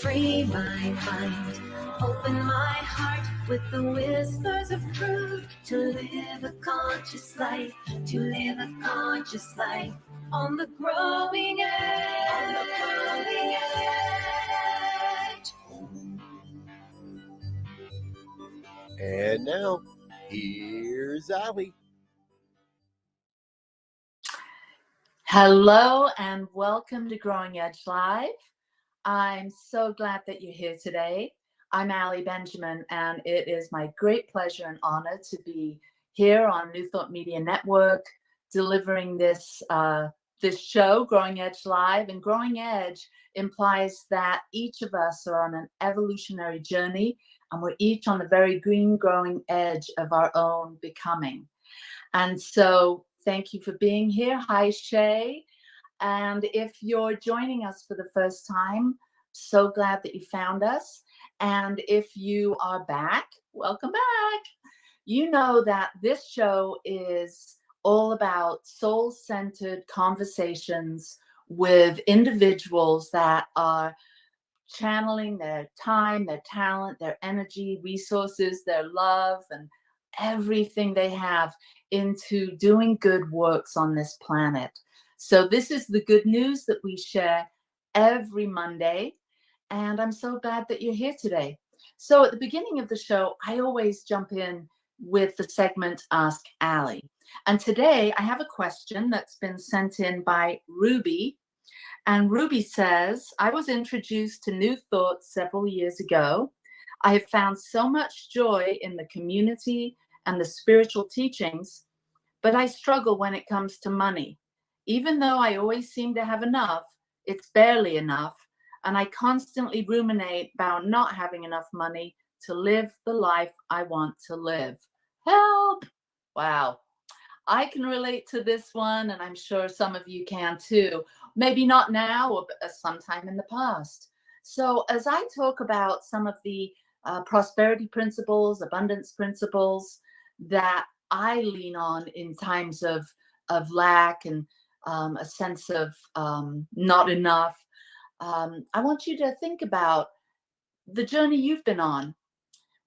Free my mind, open my heart with the whispers of truth, to live a conscious life, to live a conscious life on the growing edge. And now, here's Ali. Hello and welcome to Growing Edge Live. I'm so glad that you're here today. I'm Ali Benjamin, and it is my great pleasure and honor to be here on New Thought Media Network, delivering this show, Growing Edge Live. And Growing Edge implies that each of us are on an evolutionary journey, and we're each on the very green growing edge of our own becoming. And so thank you for being here. Hi, Shay. And if you're joining us for the first time, so glad that you found us. And if you are back, welcome back. You know that this show is all about soul-centered conversations with individuals that are channeling their time, their talent, their energy, resources, their love, and everything they have into doing good works on this planet. So this is the good news that we share every Monday, and I'm so glad that you're here today. So at the beginning of the show, I always jump in with the segment Ask Ali. And today I have a question that's been sent in by Ruby. And Ruby says, I was introduced to New Thought several years ago. I have found so much joy in the community and the spiritual teachings, but I struggle when it comes to money. Even though I always seem to have enough, it's barely enough, and I constantly ruminate about not having enough money to live the life I want to live. Help! Wow. I can relate to this one, and I'm sure some of you can too. Maybe not now, or sometime in the past. So as I talk about some of the prosperity principles, abundance principles that I lean on in times of lack and a sense of not enough, I want you to think about the journey you've been on.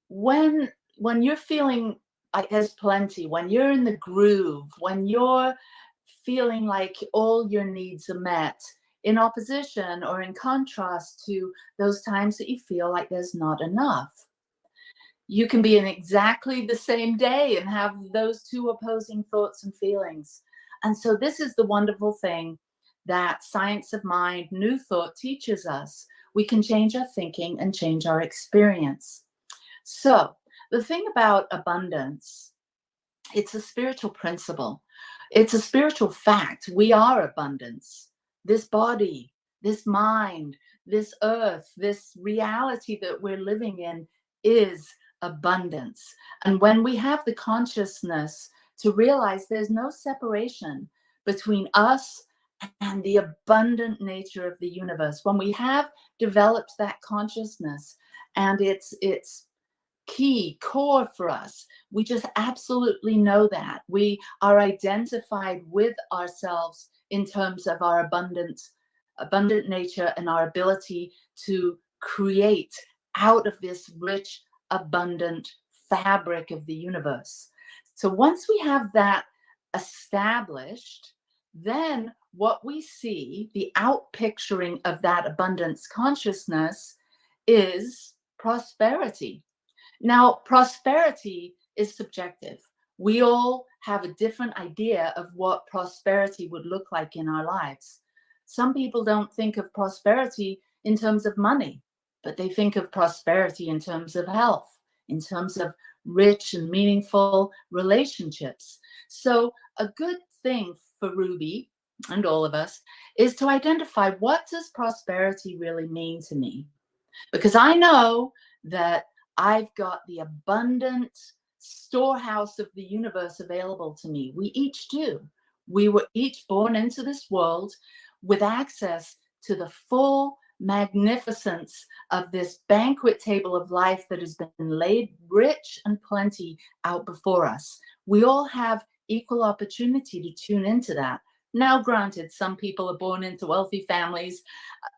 When you're feeling like there's plenty, when you're in the groove, when you're feeling like all your needs are met, in opposition or in contrast to those times that you feel like there's not enough. You can be in exactly the same day and have those two opposing thoughts and feelings. And so this is the wonderful thing that Science of Mind, New Thought teaches us. We can change our thinking and change our experience. So the thing about abundance, it's a spiritual principle. It's a spiritual fact. We are abundance. This body, this mind, this earth, this reality that we're living in is abundance. And when we have the consciousness to realize there's no separation between us and the abundant nature of the universe, when we have developed that consciousness and it's key, core for us, we just absolutely know that we are identified with ourselves in terms of our abundant nature and our ability to create out of this rich, abundant fabric of the universe. So once we have that established, then what we see, the outpicturing of that abundance consciousness, is prosperity. Now, prosperity is subjective. We all have a different idea of what prosperity would look like in our lives. Some people don't think of prosperity in terms of money, but they think of prosperity in terms of health, in terms of rich and meaningful relationships. So a good thing for Ruby and all of us is to identify, what does prosperity really mean to me? Because I know that I've got the abundant storehouse of the universe available to me. We each do. We were each born into this world with access to the full magnificence of this banquet table of life that has been laid rich and plenty out before us. We all have equal opportunity to tune into that. Now, granted, some people are born into wealthy families.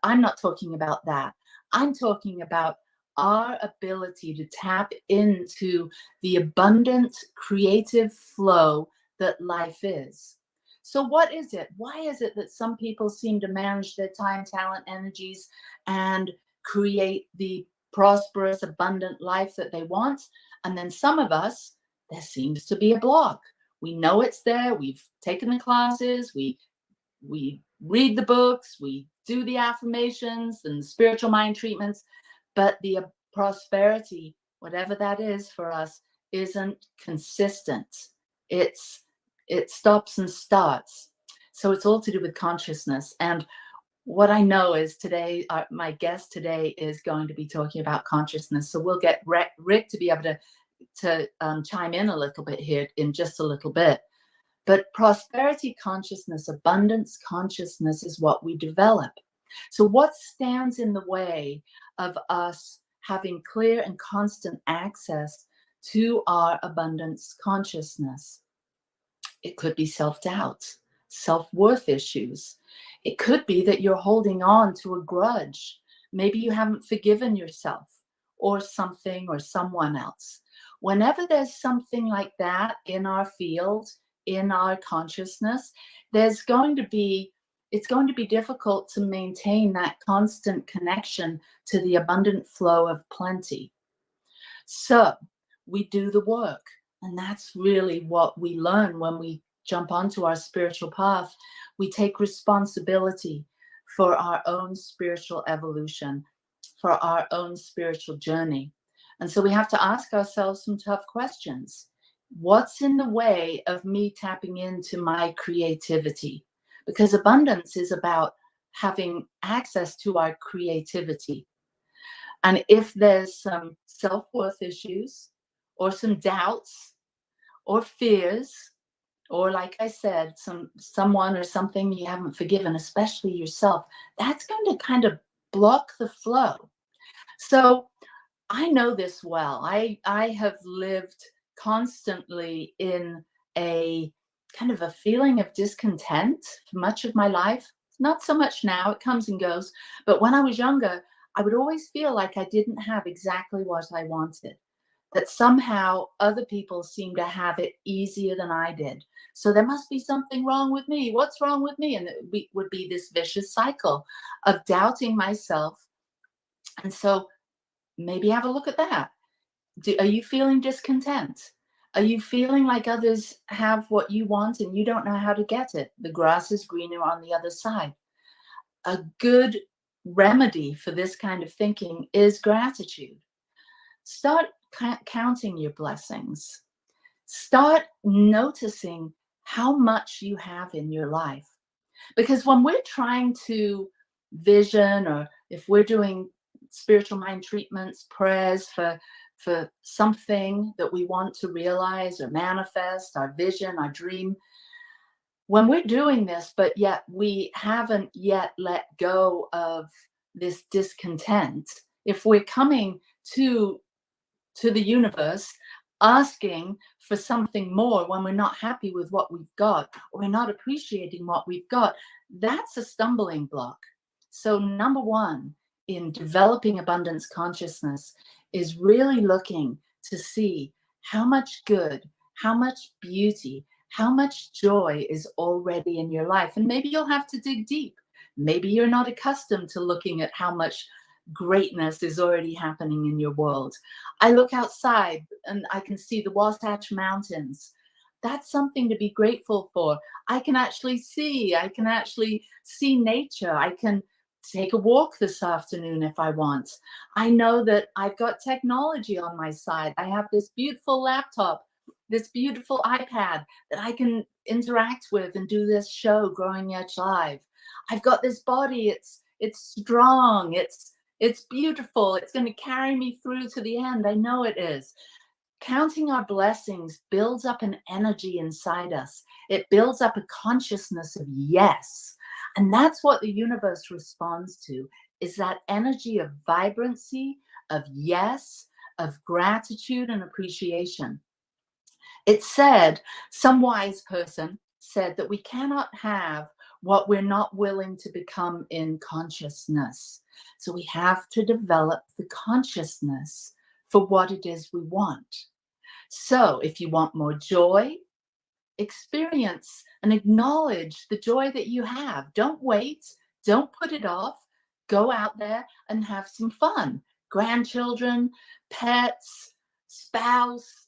I'm not talking about that. I'm talking about our ability to tap into the abundant creative flow that life is. So what is it? Why is it that some people seem to manage their time, talent, energies, and create the prosperous, abundant life that they want? And then some of us, there seems to be a block. We know it's there. We've taken the classes. We read the books. We do the affirmations and the spiritual mind treatments. But the prosperity, whatever that is for us, isn't consistent. It stops and starts. So it's all to do with consciousness. And what I know is today, my guest today is going to be talking about consciousness. So we'll get Rick to be able to chime in a little bit here in just a little bit. But prosperity consciousness, abundance consciousness is what we develop. So what stands in the way of us having clear and constant access to our abundance consciousness? It could be self-doubt, self-worth issues. It could be that you're holding on to a grudge. Maybe you haven't forgiven yourself or something or someone else. Whenever there's something like that in our field, in our consciousness, it's going to be difficult to maintain that constant connection to the abundant flow of plenty. So we do the work. And that's really what we learn when we jump onto our spiritual path. We take responsibility for our own spiritual evolution, for our own spiritual journey. And so we have to ask ourselves some tough questions. What's in the way of me tapping into my creativity? Because abundance is about having access to our creativity. And if there's some self-worth issues or some doubts or fears, or like I said, someone or something you haven't forgiven, especially yourself, that's going to kind of block the flow. So I know this well. I have lived constantly in a kind of a feeling of discontent for much of my life. Not so much now, it comes and goes. But when I was younger, I would always feel like I didn't have exactly what I wanted, that somehow other people seemed to have it easier than I did. So there must be something wrong with me. What's wrong with me? And it would be this vicious cycle of doubting myself. And so maybe have a look at that. Are you feeling discontent? Are you feeling like others have what you want and you don't know how to get it? The grass is greener on the other side. A good remedy for this kind of thinking is gratitude. Start counting your blessings. Start noticing how much you have in your life. Because when we're trying to vision, or if we're doing spiritual mind treatments, prayers for something that we want to realize or manifest, our vision, our dream, when we're doing this, but yet we haven't yet let go of this discontent, if we're coming to the universe asking for something more when we're not happy with what we've got, or we're not appreciating what we've got, that's a stumbling block. So number one in developing abundance consciousness is really looking to see how much good, how much beauty, how much joy is already in your life. And maybe you'll have to dig deep. Maybe you're not accustomed to looking at how much greatness is already happening in your world. I look outside and I can see the Wasatch Mountains. That's something to be grateful for. I can actually see nature. I can take a walk this afternoon if I want. I know that I've got technology on my side. I have this beautiful laptop, this beautiful iPad that I can interact with and do this show, Growing Edge Live. I've got this body. It's strong. It's beautiful. It's going to carry me through to the end. I know it is. Counting our blessings builds up an energy inside us. It builds up a consciousness of yes. And that's what the universe responds to, is that energy of vibrancy, of yes, of gratitude and appreciation. It said, some wise person said that we cannot have what we're not willing to become in consciousness. So we have to develop the consciousness for what it is we want. So if you want more joy, experience and acknowledge the joy that you have. Don't wait. Don't put it off. Go out there and have some fun. Grandchildren, pets, spouse,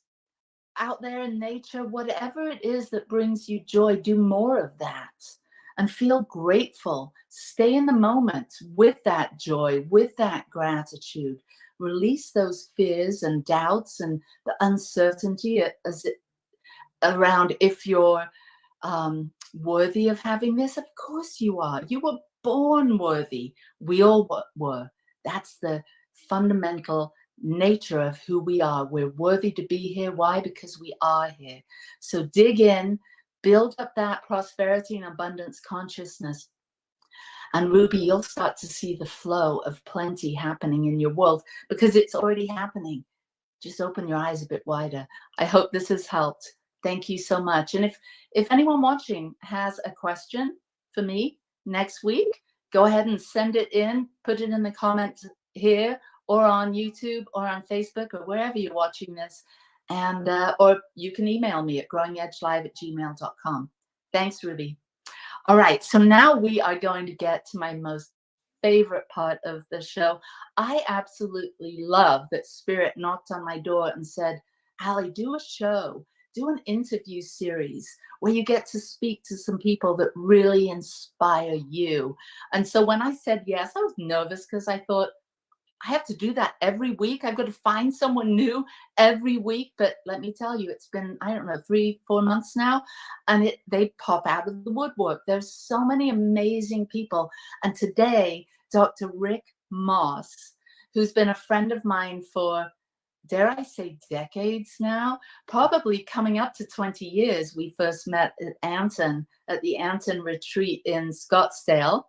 out there in nature, whatever it is that brings you joy, do more of that and feel grateful. Stay in the moment with that joy, with that gratitude. Release those fears and doubts and the uncertainty around if you're worthy of having this. Of course you are. You were born worthy. We all were. That's the fundamental nature of who we are. We're worthy to be here. Why? Because we are here. So dig in, build up that prosperity and abundance consciousness. And Ruby, you'll start to see the flow of plenty happening in your world because it's already happening. Just open your eyes a bit wider. I hope this has helped. Thank you so much. And if anyone watching has a question for me next week, go ahead and send it in, put it in the comments here or on YouTube or on Facebook or wherever you're watching this. And or you can email me at growingedgelive@gmail.com. Thanks, Ruby. All right, so now we are going to get to my most favorite part of the show. I absolutely love that Spirit knocked on my door and said, Allie, do a show, do an interview series where you get to speak to some people that really inspire you. And so when I said yes, I was nervous because I thought, I have to do that every week. I've got to find someone new every week. But let me tell you, it's been, I don't know, 3-4 months now, and they pop out of the woodwork. There's so many amazing people. And today, Dr. Rick Moss, who's been a friend of mine for, dare I say, decades now, probably coming up to 20 years. We first met at Anton, at the Anton retreat in Scottsdale.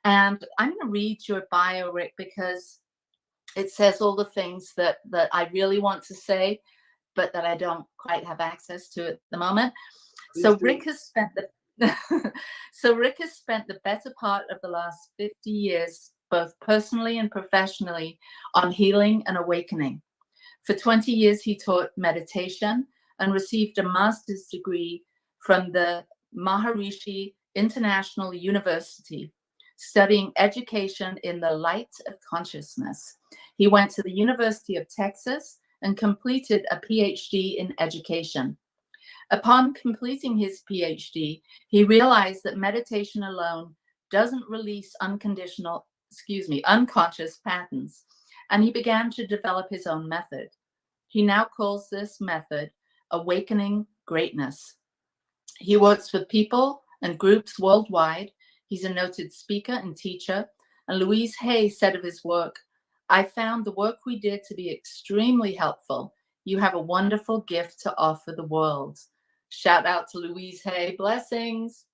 And I'm going to read your bio, Rick, because it says all the things that I really want to say, but that I don't quite have access to at the moment. So Rick has spent the better part of the last 50 years, both personally and professionally, on healing and awakening. For 20 years, he taught meditation and received a master's degree from the Maharishi International University, studying education in the light of consciousness. He went to the University of Texas and completed a PhD in education. Upon completing his PhD, he realized that meditation alone doesn't release unconscious patterns, and he began to develop his own method. He now calls this method Awakening Greatness. He works with people and groups worldwide. He's a noted speaker and teacher. And Louise Hay said of his work, I found the work we did to be extremely helpful. You have a wonderful gift to offer the world. Shout out to Louise Hay. Blessings.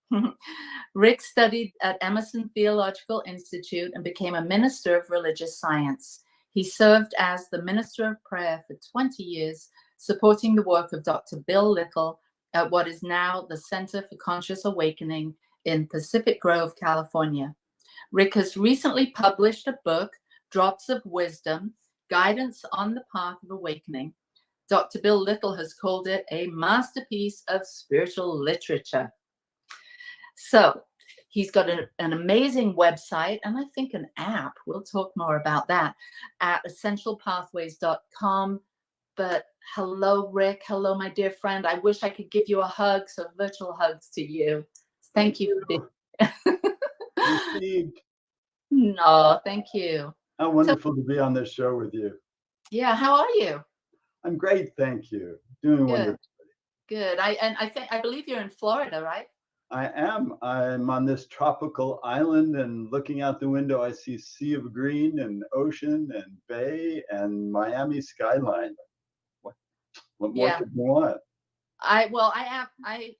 Rick studied at Emerson Theological Institute and became a minister of religious science. He served as the minister of prayer for 20 years, supporting the work of Dr. Bill Little at what is now the Center for Conscious Awakening in Pacific Grove, California. Rick has recently published a book, Drops of Wisdom, Guidance on the Path of Awakening. Dr. Bill Little has called it a masterpiece of spiritual literature. So he's got an amazing website, and I think an app. We'll talk more about that at essentialpathways.com. But hello, Rick. Hello, my dear friend. I wish I could give you a hug, so virtual hugs to you. Thank you for being Received. No, thank you. How wonderful to be on this show with you. Yeah, how are you? I'm great, thank you. Doing wonderful. Good. I believe you're in Florida, right? I am. I'm on this tropical island, and looking out the window, I see sea of green and ocean and bay and Miami skyline. What more could you want? I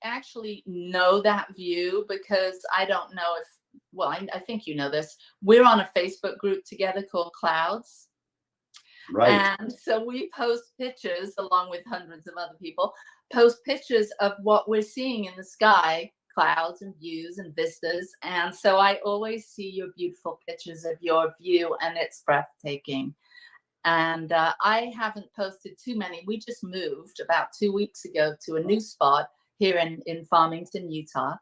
actually know that view because I don't know if, well, I think you know this. We're on a Facebook group together called Clouds. Right. And so we post pictures along with hundreds of other people, post pictures of what we're seeing in the sky, clouds and views and vistas. And so I always see your beautiful pictures of your view, and it's breathtaking. And I haven't posted too many. We just moved about 2 weeks ago to a new spot here in Farmington, Utah.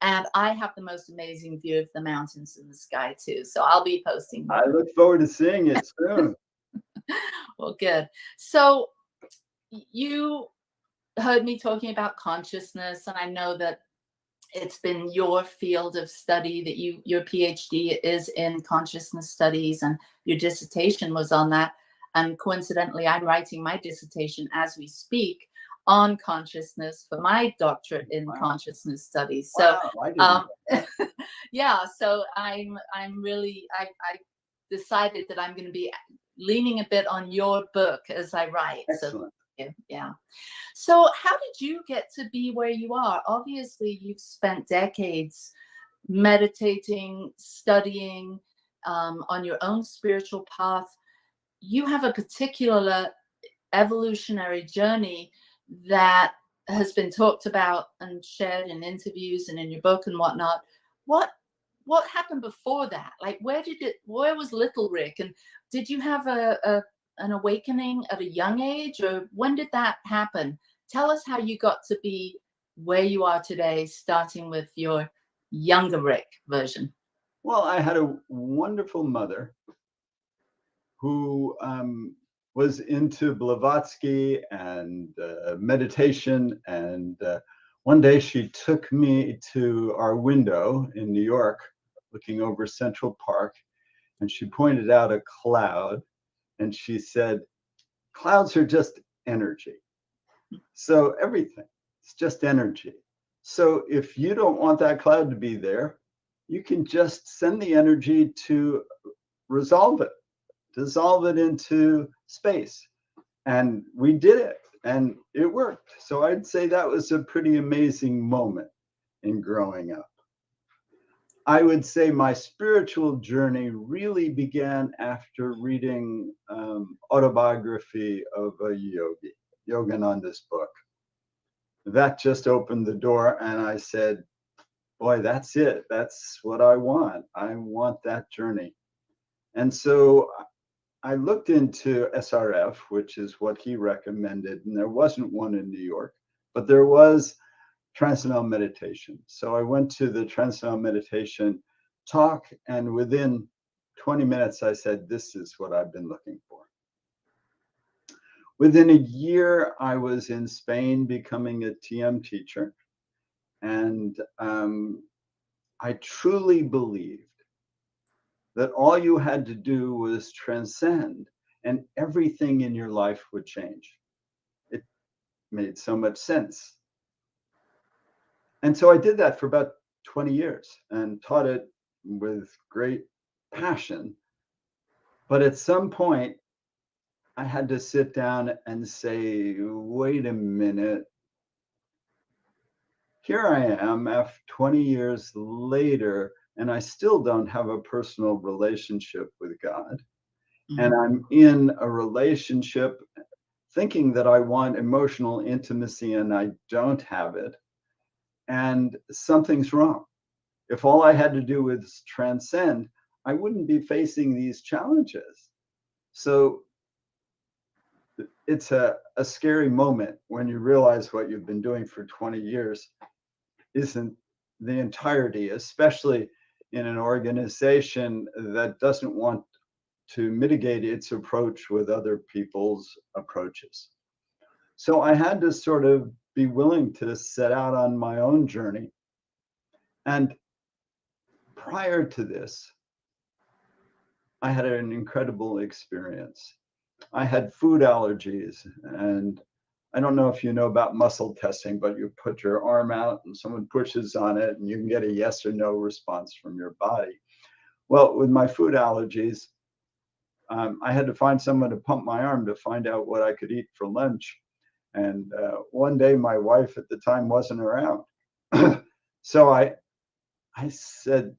And I have the most amazing view of the mountains in the sky too. So I'll be posting more. I look forward to seeing it soon. Well, good. So you heard me talking about consciousness, and I know that it's been your field of study, that your PhD is in consciousness studies, and your dissertation was on that. And coincidentally, I'm writing my dissertation as we speak on consciousness for my doctorate in consciousness studies. So, yeah, so I decided that I'm going to be leaning a bit on your book as I write. Excellent. So, yeah. So how did you get to be where you are? Obviously, you've spent decades meditating, studying on your own spiritual path. You have a particular evolutionary journey that has been talked about and shared in interviews and in your book and whatnot. What happened before that? Like, where was little Rick? And did you have an awakening at a young age, or when did that happen? Tell us how you got to be where you are today, starting with your younger Rick version. Well, I had a wonderful mother who was into Blavatsky and meditation. And one day she took me to our window in New York, looking over Central Park, and she pointed out a cloud, and she said, clouds are just energy. So everything, it's just energy. So if you don't want that cloud to be there, you can just send the energy to resolve it, dissolve it into space. And we did it, and it worked. So I'd say that was a pretty amazing moment in growing up. I would say my spiritual journey really began after reading autobiography of a yogi, Yogananda's book. That just opened the door, and I said, boy, that's it. That's what I want. I want that journey. And so I looked into SRF, which is what he recommended, and there wasn't one in New York, but there was Transcendental Meditation. So I went to the Transcendental Meditation talk, and within 20 minutes, I said, this is what I've been looking for. Within a year, I was in Spain becoming a TM teacher, and I truly believed that all you had to do was transcend, and everything in your life would change. It made so much sense. And so I did that for about 20 years and taught it with great passion. But at some point, I had to sit down and say, wait a minute. Here I am, after 20 years later, and I still don't have a personal relationship with God. Mm-hmm. And I'm in a relationship thinking that I want emotional intimacy, and I don't have it. And something's wrong. If all I had to do was transcend, I wouldn't be facing these challenges. So it's a scary moment when you realize what you've been doing for 20 years isn't the entirety, especially in an organization that doesn't want to mitigate its approach with other people's approaches. So I had to sort of be willing to set out on my own journey. And prior to this, I had an incredible experience. I had food allergies, and I don't know if you know about muscle testing, but you put your arm out and someone pushes on it and you can get a yes or no response from your body. Well, with my food allergies, I had to find someone to pump my arm to find out what I could eat for lunch. And one day my wife at the time wasn't around. So I said,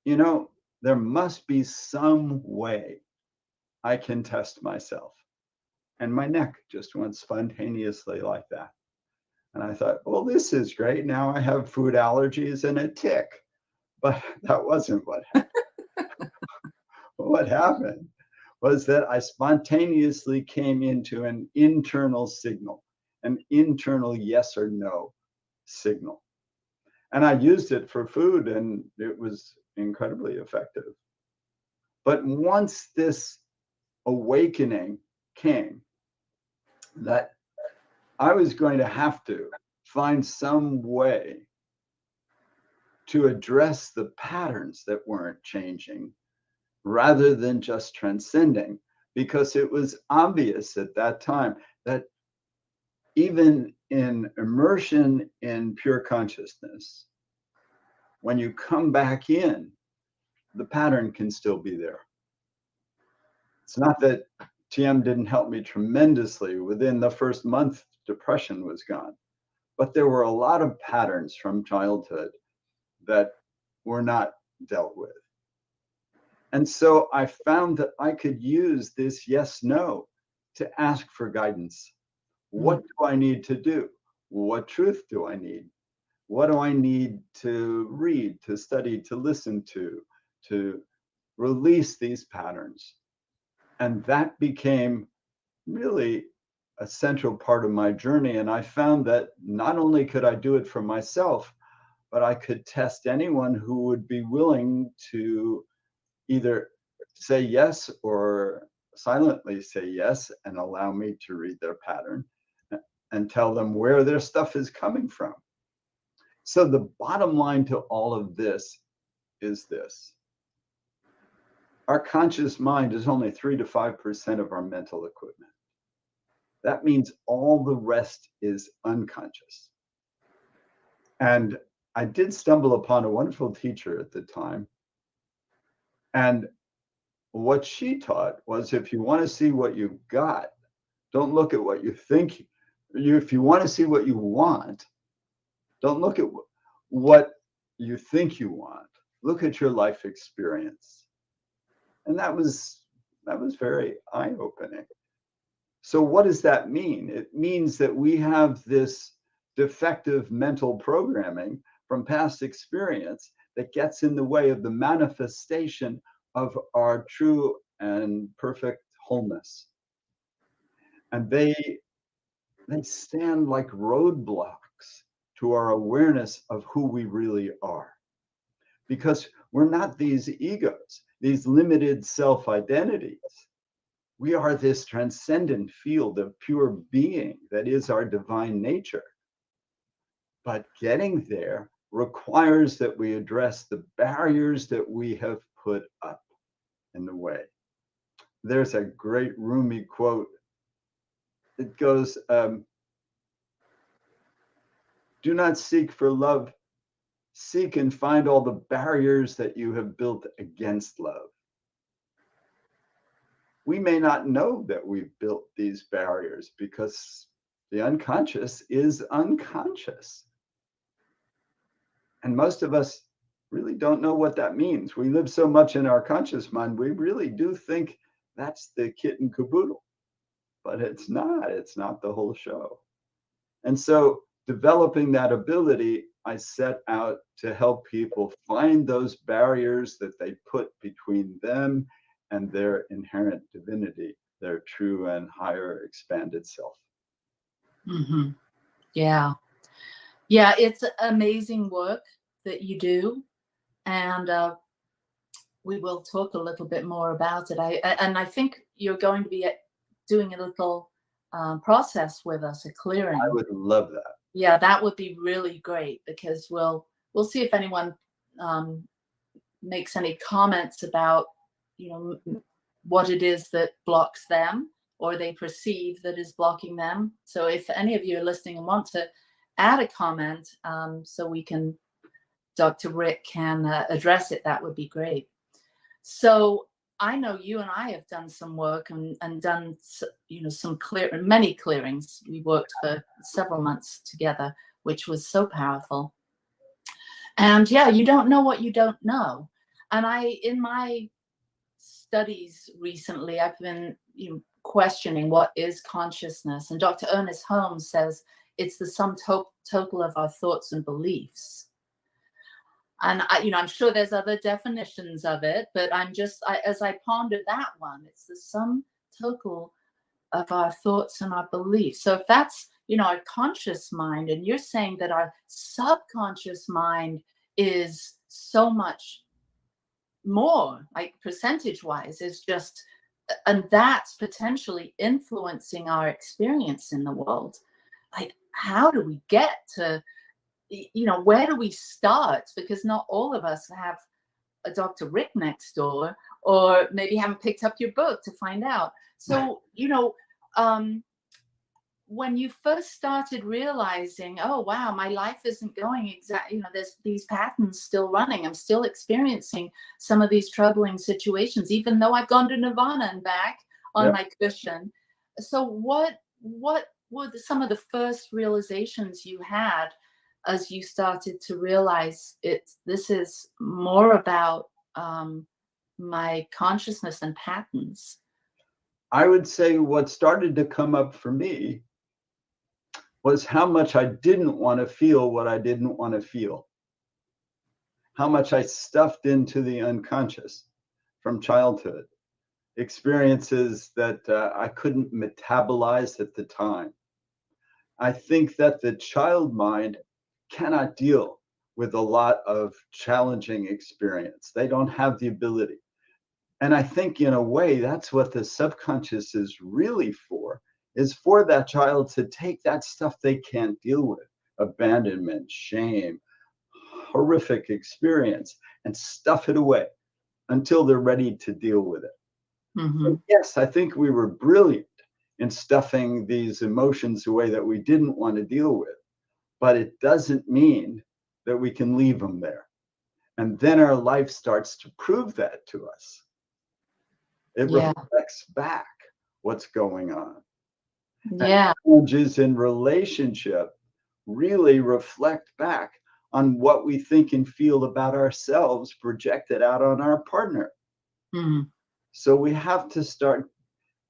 you know, there must be some way I can test myself. And my neck just went spontaneously like that. And I thought, well, this is great. Now I have food allergies and a tick. But that wasn't what happened. What happened was that I spontaneously came into an internal signal, an internal yes or no signal. And I used it for food, and it was incredibly effective. But once this awakening came, that I was going to have to find some way to address the patterns that weren't changing rather than just transcending, because it was obvious at that time that even in immersion in pure consciousness, when you come back in, the pattern can still be there. It's not that TM didn't help me tremendously. Within the first month, depression was gone. But there were a lot of patterns from childhood that were not dealt with. And so I found that I could use this yes, no to ask for guidance. What do I need to do? What truth do I need? What do I need to read, to study, to listen to release these patterns? And that became really a central part of my journey. And I found that not only could I do it for myself, but I could test anyone who would be willing to either say yes or silently say yes and allow me to read their pattern and tell them where their stuff is coming from. So the bottom line to all of this is this. Our conscious mind is only 3 to 5% of our mental equipment. That means all the rest is unconscious. And I did stumble upon a wonderful teacher at the time. And what she taught was, if you want to see what you've got, don't look at what you think. If you want to see what you want, don't look at what you think you want. Look at your life experience. And that was very eye-opening. So what does that mean? It means that we have this defective mental programming from past experience that gets in the way of the manifestation of our true and perfect wholeness. And they stand like roadblocks to our awareness of who we really are. Because we're not these egos, these limited self-identities. We are this transcendent field of pure being that is our divine nature. But getting there requires that we address the barriers that we have put up in the way. There's a great Rumi quote. It goes, do not seek for love, seek and find all the barriers that you have built against love. We may not know that we've built these barriers because the unconscious is unconscious. And most of us really don't know what that means. We live so much in our conscious mind, we really do think that's the kit and caboodle. But it's not the whole show. And so developing that ability, I set out to help people find those barriers that they put between them and their inherent divinity, their true and higher expanded self. Mm-hmm. Yeah. Yeah, it's amazing work that you do. And we will talk a little bit more about it. I think you're going to be doing a little process with us, a clearing. I would love that. Yeah, that would be really great, because we'll see if anyone makes any comments about, what it is that blocks them, or they perceive that is blocking them. So if any of you are listening and want to add a comment, so we can, Dr. Rick can address it, that would be great. So I know you and I have done some work and done, some many clearings. We worked for several months together, which was so powerful. And yeah, you don't know what you don't know. And in my studies recently, I've been questioning what is consciousness. And Dr. Ernest Holmes says it's the sum total of our thoughts and beliefs. And I'm sure there's other definitions of it, but as I pondered that one, it's the sum total of our thoughts and our beliefs. So if that's, our conscious mind, and you're saying that our subconscious mind is so much more, like percentage-wise, is just, and that's potentially influencing our experience in the world. Like, how do we get to, where do we start? Because not all of us have a Dr. Rick next door, or maybe haven't picked up your book to find out. So, when you first started realizing, oh, wow, my life isn't going exactly, there's these patterns still running. I'm still experiencing some of these troubling situations, even though I've gone to Nirvana and back on my cushion. So what were some of the first realizations you had as you started to realize this is more about my consciousness and patterns? I would say what started to come up for me was how much I didn't want to feel what I didn't want to feel. How much I stuffed into the unconscious from childhood. Experiences that I couldn't metabolize at the time. I think that the child mind cannot deal with a lot of challenging experience. They don't have the ability. And I think in a way, that's what the subconscious is really for, is for that child to take that stuff they can't deal with, abandonment, shame, horrific experience, and stuff it away until they're ready to deal with it. Mm-hmm. So yes, I think we were brilliant in stuffing these emotions away that we didn't want to deal with, but it doesn't mean that we can leave them there. And then our life starts to prove that to us. It reflects back what's going on. Yeah. And challenges in relationship really reflect back on what we think and feel about ourselves projected out on our partner. Mm-hmm. So we have to start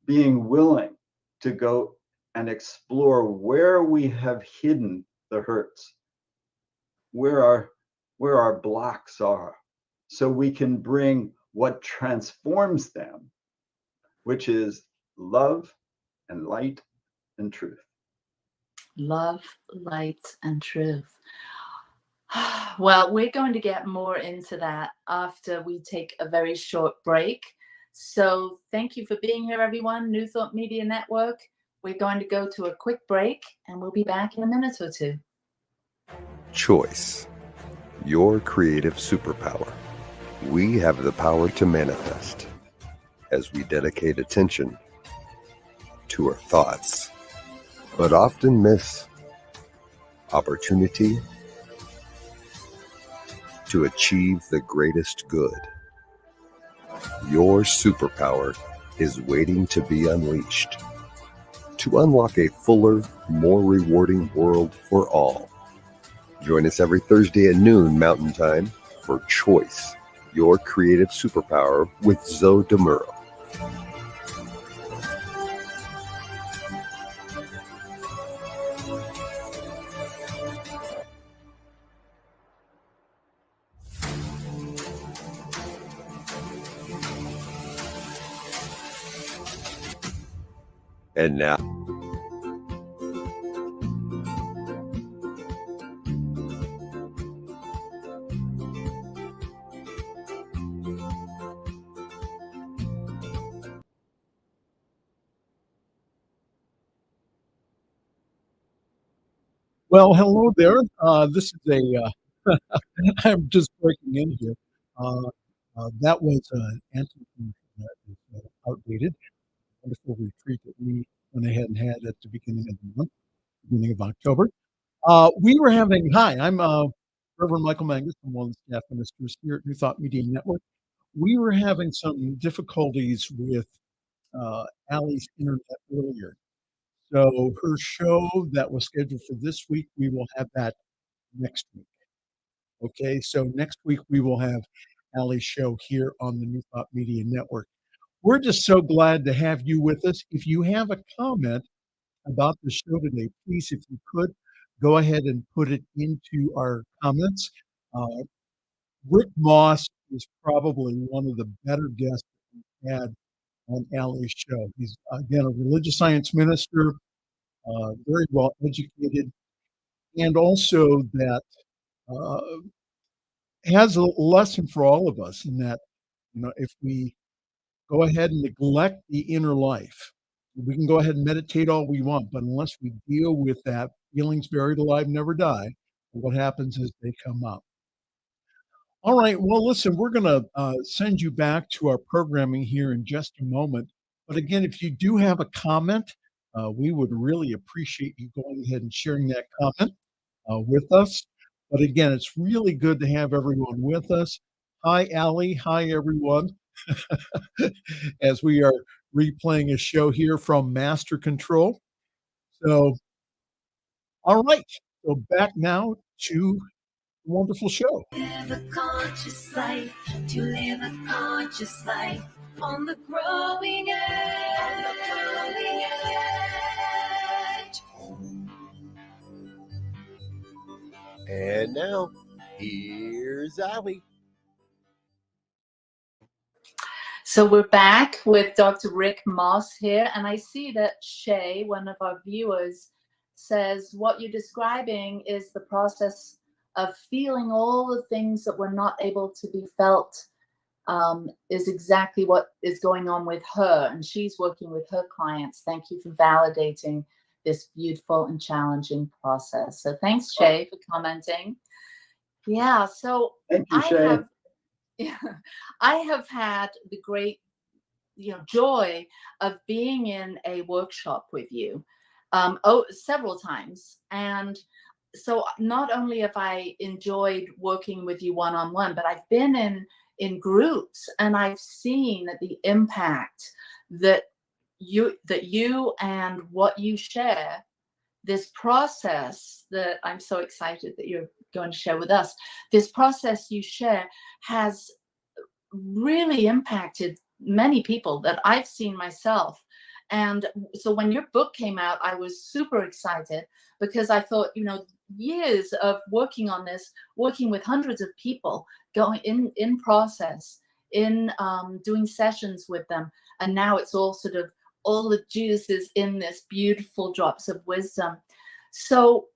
being willing to go and explore where we have hidden the hurts, where our blocks are, so we can bring what transforms them, which is love and light and truth. Love, light, and truth. Well, we're going to get more into that after we take a very short break. So thank you for being here, everyone. New Thought Media Network. We're going to go to a quick break, and we'll be back in a minute or two. Choice, your creative superpower. We have the power to manifest as we dedicate attention to our thoughts, but often miss opportunity to achieve the greatest good. Your superpower is waiting to be unleashed to unlock a fuller, more rewarding world for all. Join us every Thursday at noon Mountain Time for Choice, your creative superpower with Zoe DeMuro. And now, Well, hello there. This is I'm just breaking in here. Uh, that was an anthem that is outdated. Wonderful retreat that we went ahead and had at the beginning of the month, beginning of October. I'm Reverend Michael Mangus. I'm one of the staff ministers here at New Thought Media Network. We were having some difficulties with Allie's internet earlier. So her show that was scheduled for this week, we will have that next week. Okay, so next week we will have Allie's show here on the New Thought Media Network. We're just so glad to have you with us. If you have a comment about the show today, please, if you could, go ahead and put it into our comments. Rick Moss is probably one of the better guests we've had on Allie's show. He's, again, a religious science minister, very well educated, and also that uh, has a lesson for all of us in that, if we go ahead and neglect the inner life, we can go ahead and meditate all we want, but unless we deal with that, feelings buried alive never die. What happens is they come up. All right. Well, listen, we're going to send you back to our programming here in just a moment. But again, if you do have a comment, we would really appreciate you going ahead and sharing that comment with us. But again, it's really good to have everyone with us. Hi, Allie. Hi, everyone. As we are replaying a show here from Master Control. So, all right. So back now to the wonderful show. Live a conscious life, to live a conscious life on the growing edge. and now, here's Allie. So we're back with Dr. Rick Moss here, and I see that Shay, one of our viewers, says what you're describing is the process of feeling all the things that were not able to be felt is exactly what is going on with her, and she's working with her clients. Thank you for validating this beautiful and challenging process. So thanks, Shay, for commenting. Yeah, so Thank you, Shay. I have had the great joy of being in a workshop with you several times. And so not only have I enjoyed working with you one-on-one, but I've been in groups, and I've seen the impact that you and what you share, this process that I'm so excited that you're going to share with us, this process you share has really impacted many people that I've seen myself. And so when your book came out, I was super excited because I thought, years of working on this, working with hundreds of people, going in process, in doing sessions with them. And now it's all all the juice is in this beautiful drops of wisdom. So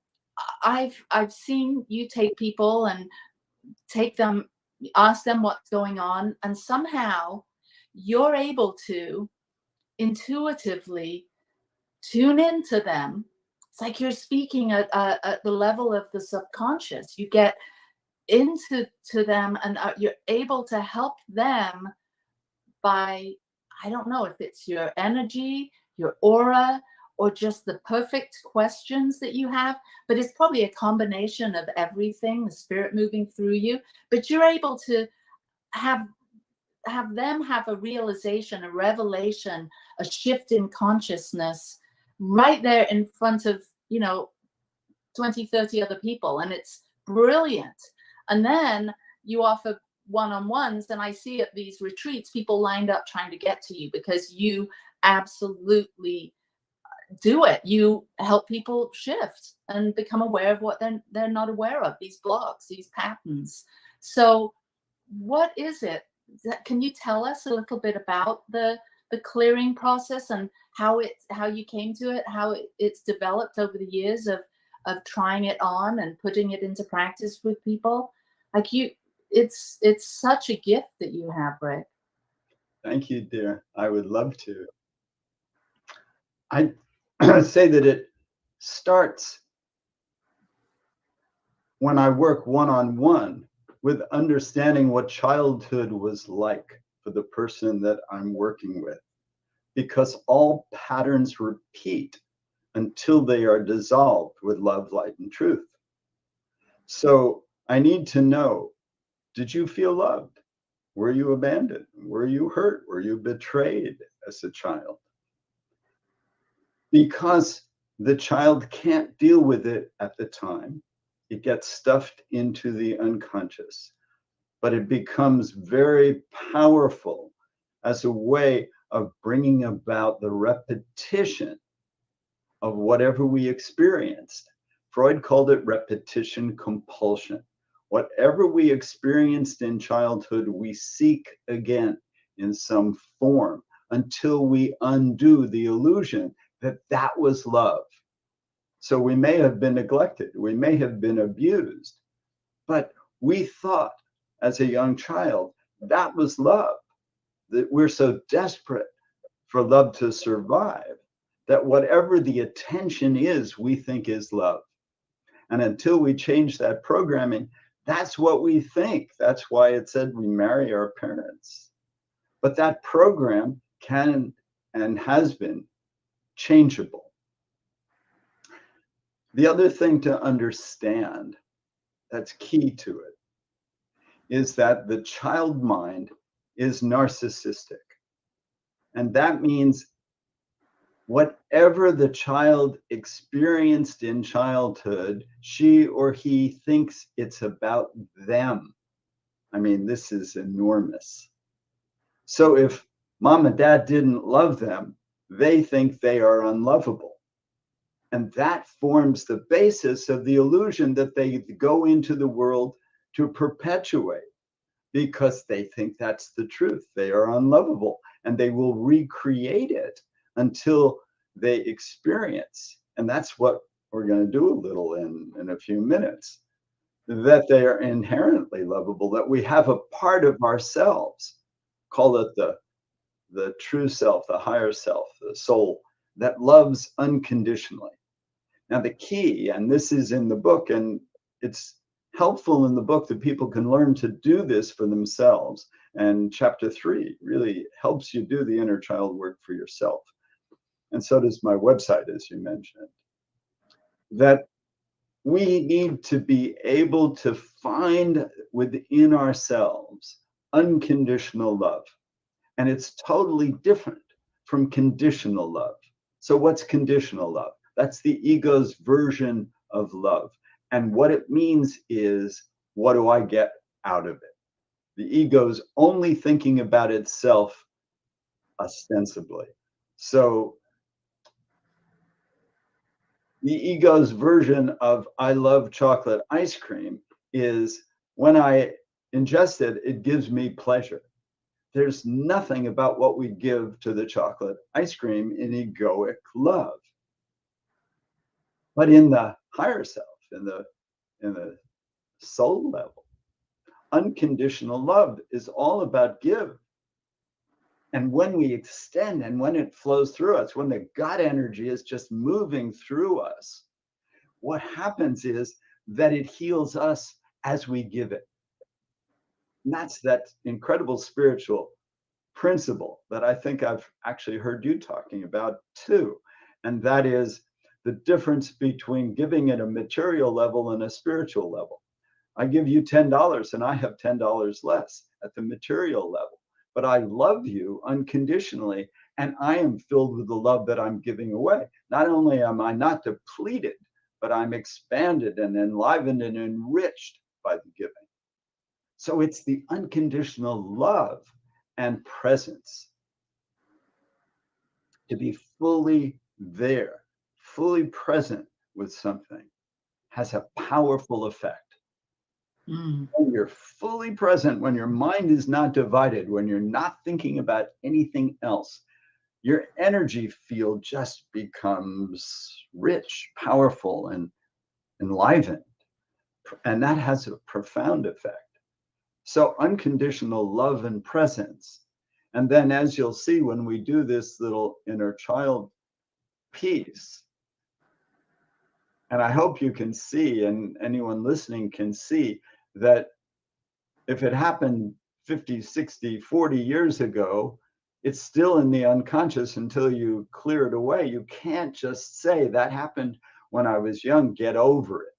I've seen you take people and take them, ask them what's going on, and somehow you're able to intuitively tune into them. It's like you're speaking at the level of the subconscious. You get into them, and you're able to help them by, I don't know if it's your energy, your aura, or just the perfect questions that you have, but it's probably a combination of everything, the spirit moving through you. But you're able to have them have a realization, a revelation, a shift in consciousness right there in front of 20, 30 other people, and it's brilliant. And then you offer one-on-ones, and I see at these retreats people lined up trying to get to you because you absolutely do it. You help people shift and become aware of what they're not aware of, these blocks, these patterns. So what is it? Can you tell us a little bit about the the clearing process and how you came to it, how it's developed over the years of trying it on and putting it into practice with people. Like it's such a gift that you have, Rick. Thank you, dear. I would love to. I say that it starts when I work one-on-one with understanding what childhood was like for the person that I'm working with, because all patterns repeat until they are dissolved with love, light, and truth. So I need to know, did you feel loved? Were you abandoned? Were you hurt? Were you betrayed as a child? Because the child can't deal with it at the time. It gets stuffed into the unconscious, but it becomes very powerful as a way of bringing about the repetition of whatever we experienced. Freud called it repetition compulsion. Whatever we experienced in childhood, we seek again in some form until we undo the illusion that that was love. So we may have been neglected, we may have been abused, but we thought as a young child that was love, that we're so desperate for love to survive that whatever the attention is, we think is love. And until we change that programming, that's what we think. That's why it said we marry our parents. But that program can and has been changeable. The other thing to understand that's key to it is that the child mind is narcissistic. And that means whatever the child experienced in childhood, she or he thinks it's about them. I mean, this is enormous. So if mom and dad didn't love them, they think they are unlovable. And that forms the basis of the illusion that they go into the world to perpetuate, because they think that's the truth. They are unlovable, and they will recreate it until they experience, and that's what we're going to do a little in a few minutes, that they are inherently lovable, that we have a part of ourselves, call it the true self, the higher self, the soul, that loves unconditionally. Now the key, and this is in the book, and it's helpful in the book that people can learn to do this for themselves. And chapter 3 really helps you do the inner child work for yourself. And so does my website, as you mentioned, that we need to be able to find within ourselves unconditional love. And it's totally different from conditional love. So what's conditional love? That's the ego's version of love. And what it means is, what do I get out of it? The ego's only thinking about itself ostensibly. So the ego's version of I love chocolate ice cream is, when I ingest it, it gives me pleasure. There's nothing about what we give to the chocolate ice cream in egoic love. But in the higher self, in the soul level, unconditional love is all about give. And when we extend and when it flows through us, when the God energy is just moving through us, what happens is that it heals us as we give it. And that's that incredible spiritual principle that I think I've actually heard you talking about too. And that is the difference between giving at a material level and a spiritual level. I give you $10 and I have $10 less at the material level, but I love you unconditionally, and I am filled with the love that I'm giving away. Not only am I not depleted, but I'm expanded and enlivened and enriched by the giving. So it's the unconditional love and presence, to be fully there, fully present with something, has a powerful effect. When you're fully present, when your mind is not divided, when you're not thinking about anything else, your energy field just becomes rich, powerful, and enlivened. And that has a profound effect. So unconditional love and presence. And then, as you'll see, when we do this little inner child piece, and I hope you can see, and anyone listening can see, that if it happened 50, 60, 40 years ago, it's still in the unconscious until you clear it away. You can't just say that happened when I was young, get over it.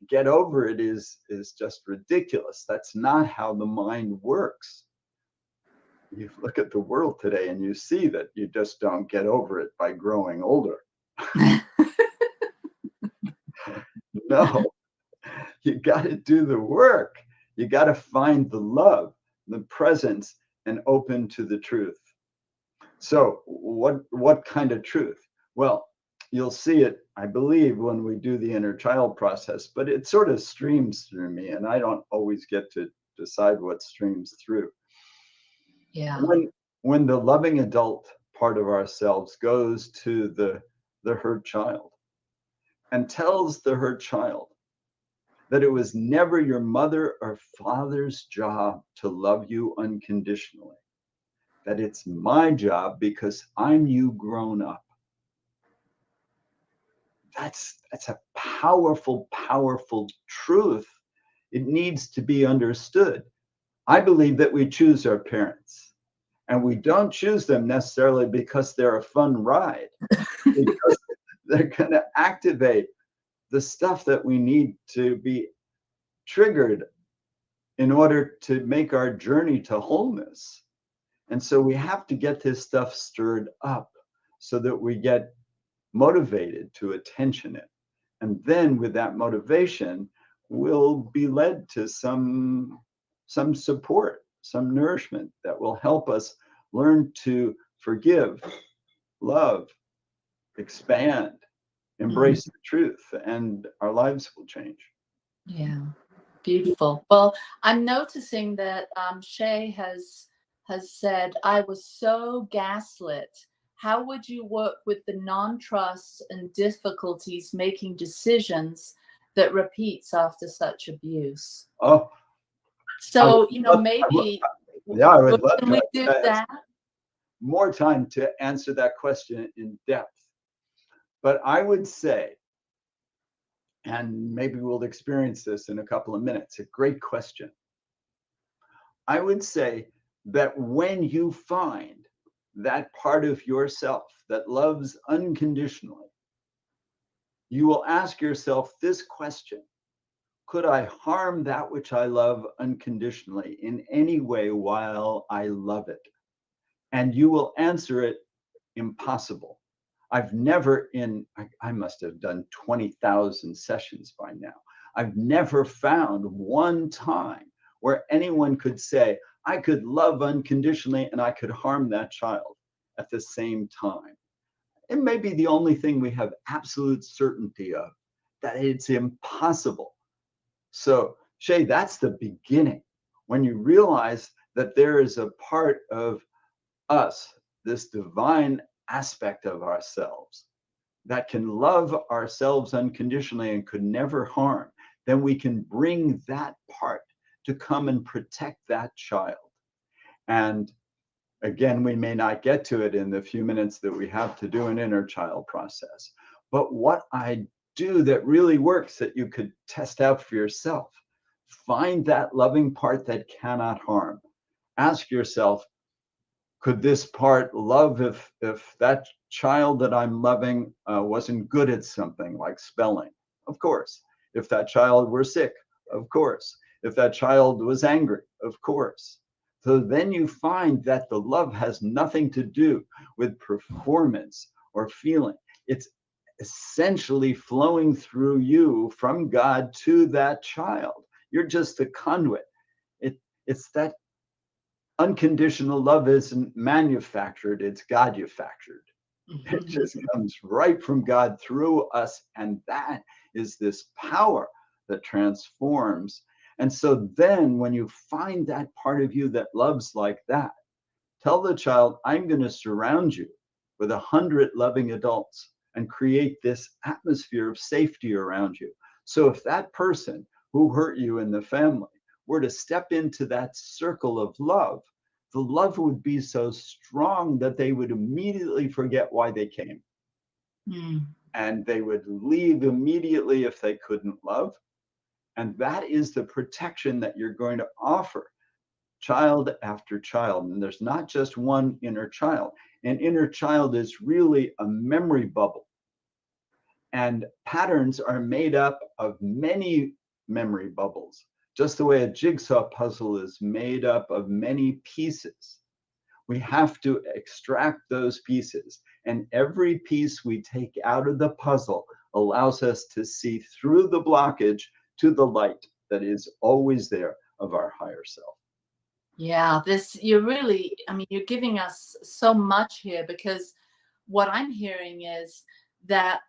Get over it is just ridiculous. That's not how the mind works. You look at the world today and you see that you just don't get over it by growing older. No, you got to do the work. You got to find the love, the presence, and open to the truth. So what kind of truth? Well, you'll see it, I believe, when we do the inner child process, but it sort of streams through me, and I don't always get to decide what streams through. Yeah. When the loving adult part of ourselves goes to the hurt child and tells the hurt child that it was never your mother or father's job to love you unconditionally, that it's my job because I'm you grown up. That's a powerful, powerful truth. It needs to be understood. I believe that we choose our parents, and we don't choose them necessarily because they're a fun ride, because they're going to activate the stuff that we need to be triggered in order to make our journey to wholeness. And so we have to get this stuff stirred up so that we get motivated to attention it. And then with that motivation, we'll be led to some support, some nourishment that will help us learn to forgive, love, expand, embrace the truth, and our lives will change. Yeah, beautiful. Well, I'm noticing that Shay has said, I was so gaslit. How would you work with the non-trust and difficulties making decisions that repeats after such abuse? Oh, so maybe I would love can we do that? More time to answer that question in depth. But I would say, and maybe we'll experience this in a couple of minutes, a great question. I would say that when you find that part of yourself that loves unconditionally, you will ask yourself this question: could I harm that which I love unconditionally in any way while I love it? And you will answer it, impossible. I've never I must have done 20,000 sessions by now. I've never found one time where anyone could say, I could love unconditionally and I could harm that child at the same time. It may be the only thing we have absolute certainty of, that it's impossible. So, Shay, that's the beginning. When you realize that there is a part of us, this divine aspect of ourselves, that can love ourselves unconditionally and could never harm, then we can bring that part to come and protect that child. And again, we may not get to it in the few minutes that we have to do an inner child process. But what I do that really works, that you could test out for yourself, find that loving part that cannot harm. Ask yourself, could this part love if that child that I'm loving wasn't good at something like spelling? Of course. If that child were sick? Of course. If that child was angry? Of course. So then you find that the love has nothing to do with performance or feeling. It's essentially flowing through you from God to that child. You're just the conduit. It's that unconditional love isn't manufactured, it's God-manufactured. It just comes right from God through us, and that is this power that transforms. And so then when you find that part of you that loves like that, tell the child, I'm going to surround you with 100 loving adults and create this atmosphere of safety around you. So if that person who hurt you in the family were to step into that circle of love, the love would be so strong that they would immediately forget why they came. And they would leave immediately if they couldn't love. And that is the protection that you're going to offer child after child. And there's not just one inner child. An inner child is really a memory bubble. And patterns are made up of many memory bubbles, just the way a jigsaw puzzle is made up of many pieces. We have to extract those pieces. And every piece we take out of the puzzle allows us to see through the blockage to the light that is always there of our higher self. Yeah, you're really, I mean, you're giving us so much here, because what I'm hearing is that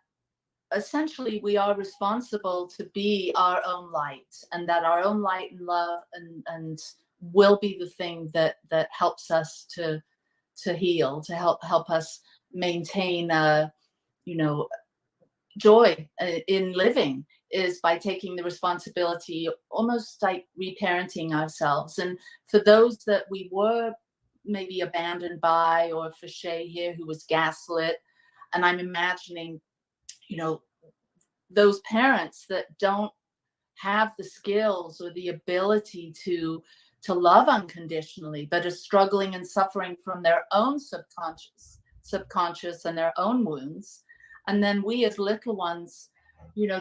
essentially we are responsible to be our own light, and that our own light and love and will be the thing that helps us to heal, to help us maintain joy in living, is by taking the responsibility, almost like reparenting ourselves. And for those that we were maybe abandoned by, or for Shay here who was gaslit, and I'm imagining, those parents that don't have the skills or the ability to love unconditionally, but are struggling and suffering from their own subconscious and their own wounds. And then we as little ones,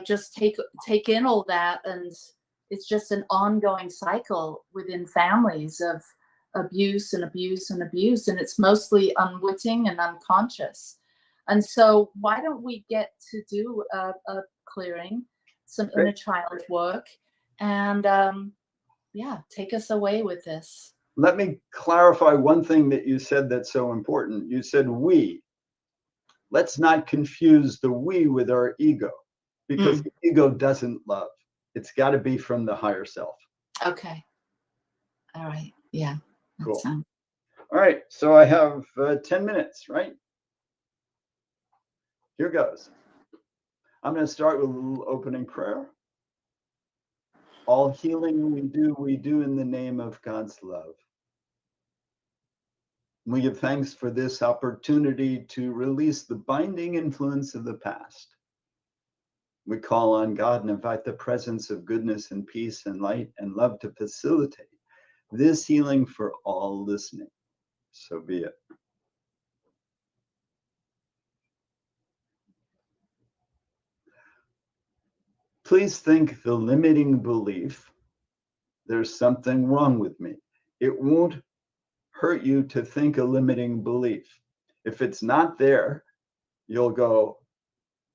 just take in all that, and it's just an ongoing cycle within families of abuse and abuse and abuse, and it's mostly unwitting and unconscious. And so why don't we get to do a clearing, some inner child work, and take us away with this. Let me clarify one thing that you said that's so important. You said we. Let's not confuse the we with our ego, because the ego doesn't love. It's got to be from the higher self. Okay. All right. Yeah. Cool. All right. So I have 10 minutes, right? Here goes. I'm going to start with a little opening prayer. All healing we do in the name of God's love. We give thanks for this opportunity to release the binding influence of the past. We call on God and invite the presence of goodness and peace and light and love to facilitate this healing for all listening. So be it. Please think the limiting belief, there's something wrong with me. It won't hurt you to think a limiting belief. If it's not there, you'll go,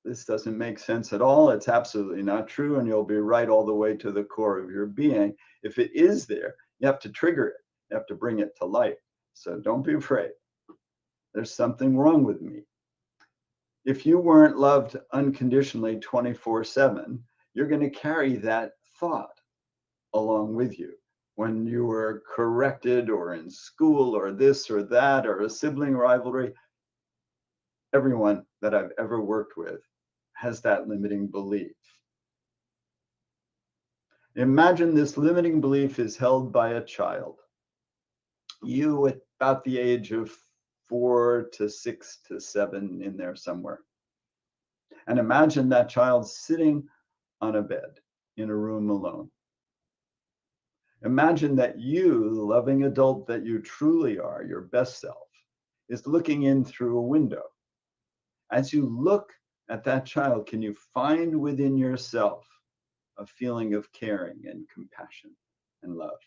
this doesn't make sense at all. It's absolutely not true. And you'll be right all the way to the core of your being. If it is there, you have to trigger it. You have to bring it to light. So don't be afraid. There's something wrong with me. If you weren't loved unconditionally 24/7, you're going to carry that thought along with you. When you were corrected or in school or this or that or a sibling rivalry, everyone that I've ever worked with has that limiting belief. Imagine this limiting belief is held by a child. You at about the age of 4 to 6 to 7, in there somewhere. And imagine that child sitting on a bed in a room alone. Imagine that you, the loving adult that you truly are, your best self, is looking in through a window. As you look at that child, can you find within yourself a feeling of caring and compassion and love?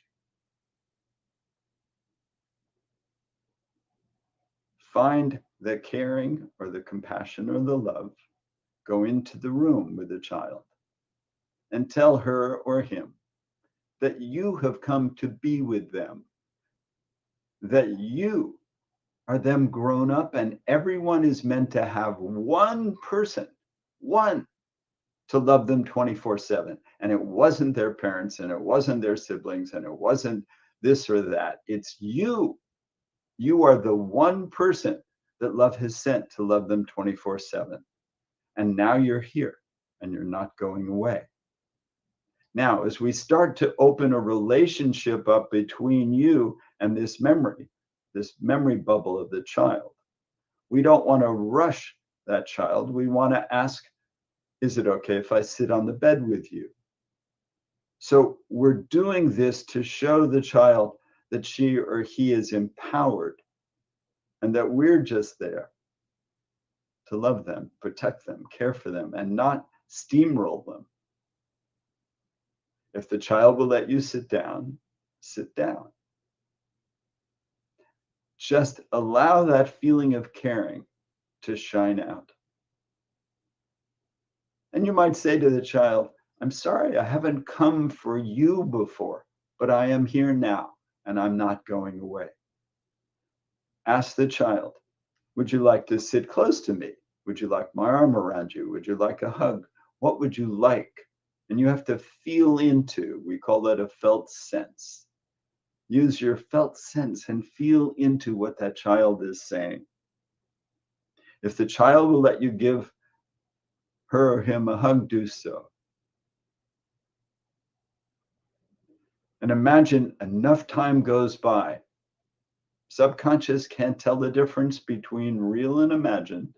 Find the caring or the compassion or the love. Go into the room with the child and tell her or him that you have come to be with them, that you are them grown up, and everyone is meant to have one person, one, to love them 24/7. And it wasn't their parents, and it wasn't their siblings, and it wasn't this or that. It's you. You are the one person that love has sent to love them 24/7. And now you're here and you're not going away. Now, as we start to open a relationship up between you and this memory bubble of the child, we don't want to rush that child. We want to ask, is it okay if I sit on the bed with you? So we're doing this to show the child that she or he is empowered and that we're just there to love them, protect them, care for them, and not steamroll them. If the child will let you sit down, sit down. Just allow that feeling of caring to shine out. And you might say to the child, I'm sorry, I haven't come for you before, but I am here now and I'm not going away. Ask the child, would you like to sit close to me? Would you like my arm around you? Would you like a hug? What would you like? And you have to feel into, we call that a felt sense. Use your felt sense and feel into what that child is saying. If the child will let you give her or him a hug, do so. And imagine enough time goes by. Subconscious can't tell the difference between real and imagined.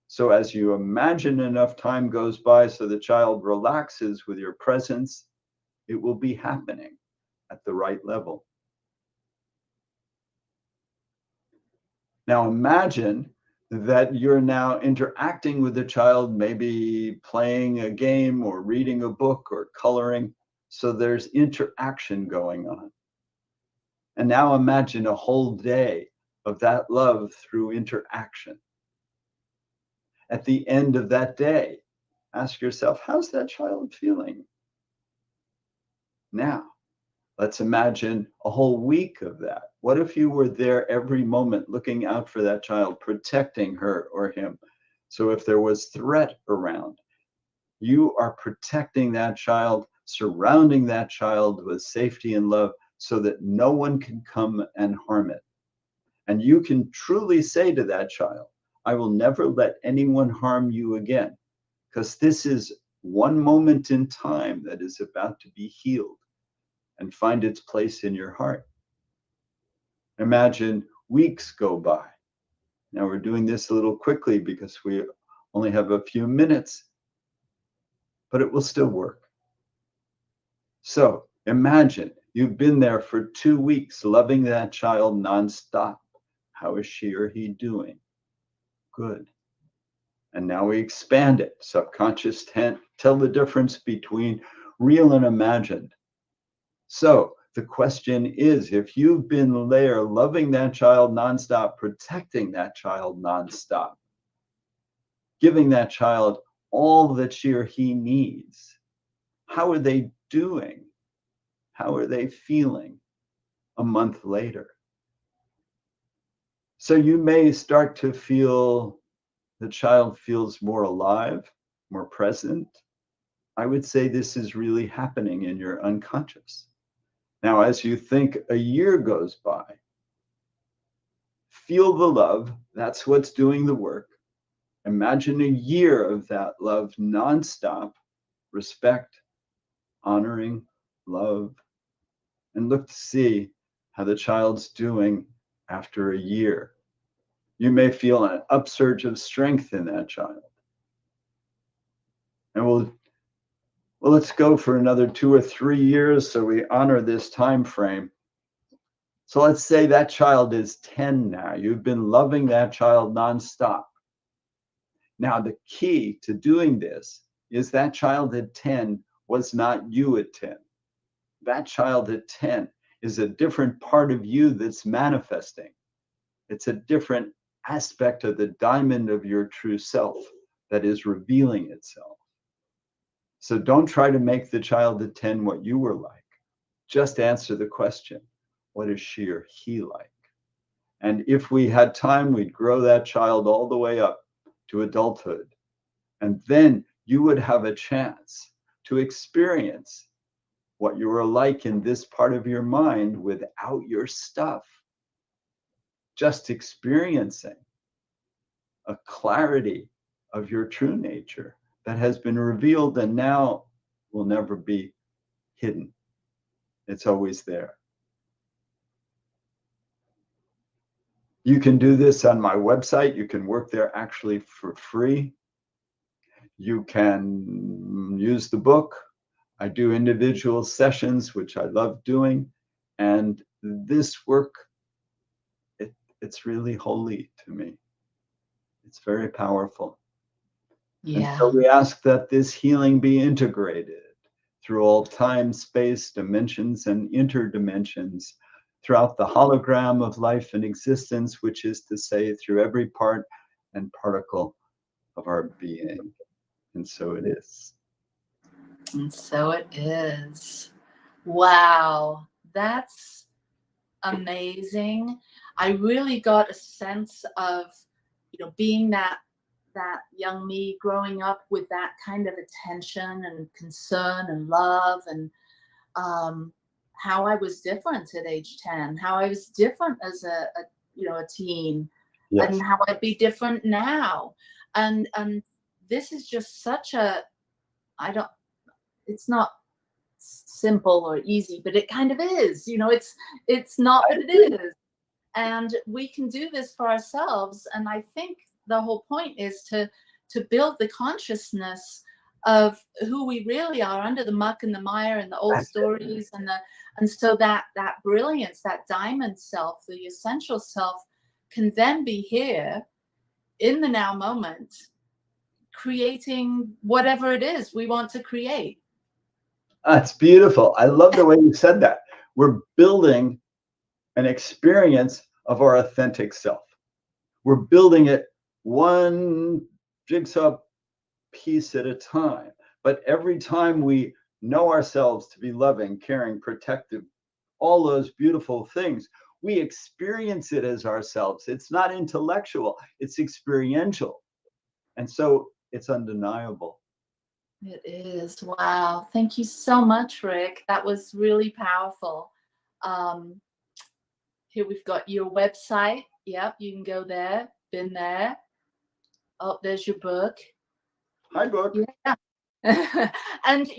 So as you imagine enough time goes by so the child relaxes with your presence, it will be happening at the right level. Now imagine that you're now interacting with the child, maybe playing a game or reading a book or coloring. So there's interaction going on. And now imagine a whole day of that love through interaction. At the end of that day, ask yourself, how's that child feeling? Now, let's imagine a whole week of that. What if you were there every moment looking out for that child, protecting her or him? So if there was threat around, you are protecting that child, surrounding that child with safety and love so that no one can come and harm it. And you can truly say to that child, I will never let anyone harm you again, because this is one moment in time that is about to be healed and find its place in your heart. Imagine weeks go by. Now we're doing this a little quickly because we only have a few minutes, but it will still work. So imagine you've been there for 2 weeks, loving that child nonstop. How is she or he doing? Good. And now we expand it. Subconscious tell the difference between real and imagined. So the question is, if you've been there loving that child nonstop, protecting that child nonstop, giving that child all that she or he needs, how are they doing? How are they feeling a month later? So you may start to feel the child feels more alive, more present. I would say this is really happening in your unconscious. Now, as you think a year goes by, feel the love. That's what's doing the work. Imagine a year of that love nonstop, respect, honoring, love, and look to see how the child's doing after a year. You may feel an upsurge of strength in that child. And let's go for another 2 or 3 years so we honor this time frame. So let's say that child is 10 now. You've been loving that child nonstop. Now, the key to doing this is that child at 10 was not you at 10. That child at 10 is a different part of you that's manifesting. It's a different aspect of the diamond of your true self that is revealing itself. So don't try to make the child at 10 what you were like. Just answer the question, what is she or he like? And if we had time, we'd grow that child all the way up to adulthood. And then you would have a chance to experience what you were like in this part of your mind without your stuff. Just experiencing a clarity of your true nature that has been revealed and now will never be hidden. It's always there. You can do this on my website. You can work there actually for free. You can use the book. I do individual sessions, which I love doing. And this work, it's really holy to me. It's very powerful. Yeah. And so we ask that this healing be integrated through all time, space, dimensions, and interdimensions, throughout the hologram of life and existence, which is to say, through every part and particle of our being. And so it is. And so it is. Wow, that's amazing. I really got a sense of, being that young me growing up with that kind of attention and concern and love, and how I was different at age 10, how I was different as a teen, Yes. and how I'd be different now. And this is just such a, it's not simple or easy, but it kind of is, it's not, but it is. And we can do this for ourselves. And I think the whole point is to build the consciousness of who we really are under the muck and the mire and the old stories, and so that brilliance, that diamond self, the essential self, can then be here in the now moment, creating whatever it is we want to create. That's beautiful. I love the way you said that. We're building an experience of our authentic self. We're building it one jigsaw piece at a time. But every time we know ourselves to be loving, caring, protective, all those beautiful things, we experience it as ourselves. It's not intellectual, it's experiential. And so it's undeniable. It is. Wow. Thank you so much, Rick. That was really powerful. Here we've got your website. Yep, you can go there. Been there. Oh, there's your book. Hi, book. Yeah. And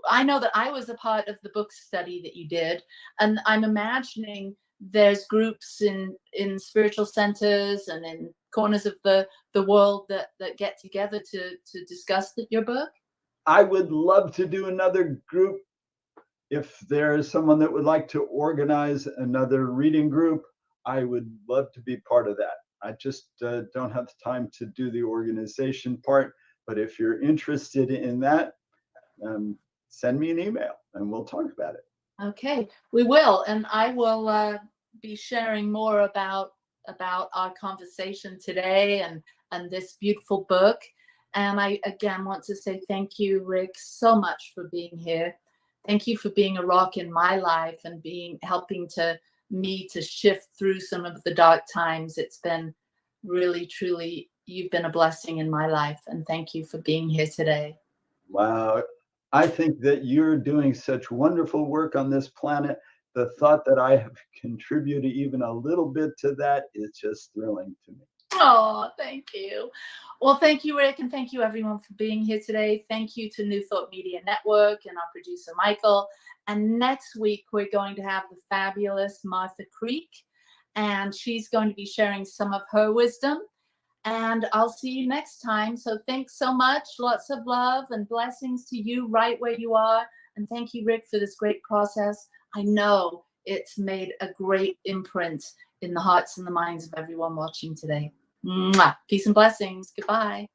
I know that I was a part of the book study that you did, and I'm imagining there's groups in spiritual centers and in corners of the world that get together to discuss your book. I would love to do another group. If there's someone that would like to organize another reading group, I would love to be part of that. I just don't have the time to do the organization part. But if you're interested in that, send me an email and we'll talk about it. Okay, we will. And I will be sharing more about our conversation today and this beautiful book. And I, again, want to say thank you, Rick, so much for being here. Thank you for being a rock in my life and helping me to shift through some of the dark times. It's been really, truly, you've been a blessing in my life. And thank you for being here today. Wow. I think that you're doing such wonderful work on this planet. The thought that I have contributed even a little bit to that is just thrilling to me. Oh, thank you. Well, thank you, Rick, and thank you, everyone, for being here today. Thank you to New Thought Media Network and our producer, Michael. And next week, we're going to have the fabulous Martha Creek, and she's going to be sharing some of her wisdom. And I'll see you next time. So thanks so much. Lots of love and blessings to you right where you are. And thank you, Rick, for this great process. I know it's made a great imprint in the hearts and the minds of everyone watching today. Mwah. Peace and blessings. Goodbye.